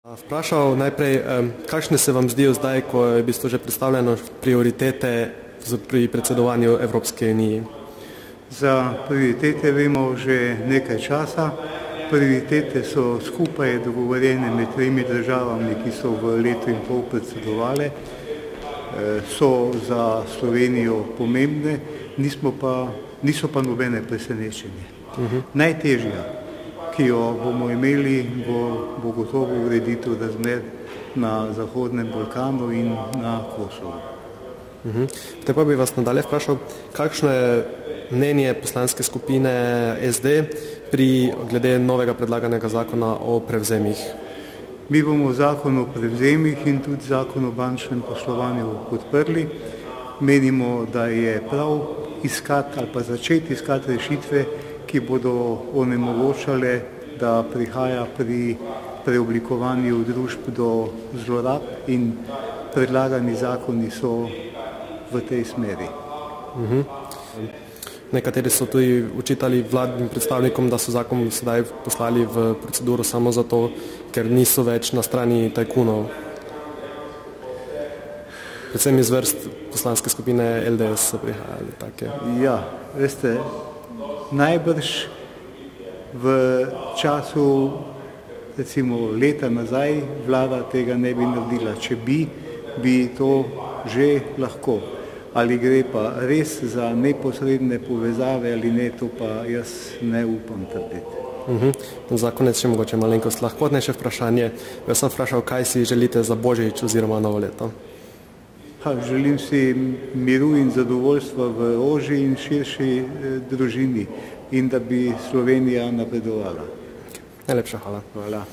Vprašal najprej, kakšne se vam zdijo zdaj, ko je v bistvu že predstavljeno prioritete pri predsedovanju Evropske unije? Za prioritete vemo že nekaj časa. Prioritete so skupaj dogovorjene med tremi državami, ki so v letu in pol predsedovale. So za Slovenijo pomembne, niso pa nobene presenečenje. Najtežja, ki jo bomo imeli, bo gotovo ureditev razmer na Zahodnem Balkanu in na Kosovu. Potem pa bi vas nadalje vprašal, kakšno je mnenje poslanske skupine SD glede novega predlaganega zakona o prevzemih? Mi bomo zakon o prevzemih in tudi zakon o bančnem poslovanju podprli. Menimo, da je prav iskati ali pa začeti iskati rešitve, ki bodo onemogočale, da prihaja pri preoblikovanju družb do zlorab, in predlagani zakoni so v tej smeri. Nekateri so tudi očitali vladnim predstavnikom, da so zakon sedaj poslali v proceduro samo zato, ker niso več na strani tajkunov. Predvsem iz vrst poslanske skupine LDS so prihajali take. Ja, veste, najbrž v času recimo leta nazaj vlada tega ne bi naredila. Če bi to že lahko. Ali gre pa res za neposredne povezave ali ne, to pa jaz ne upam trditi. Za konec še mogoče malenkost lahkotnejše vprašanje. Jaz sem vprašal, kaj si želite za Božič oziroma novo leto? Želim si miru in zadovoljstva v ožji in širši družini in da bi Slovenija napredovala. Najlepša hvala. Hvala.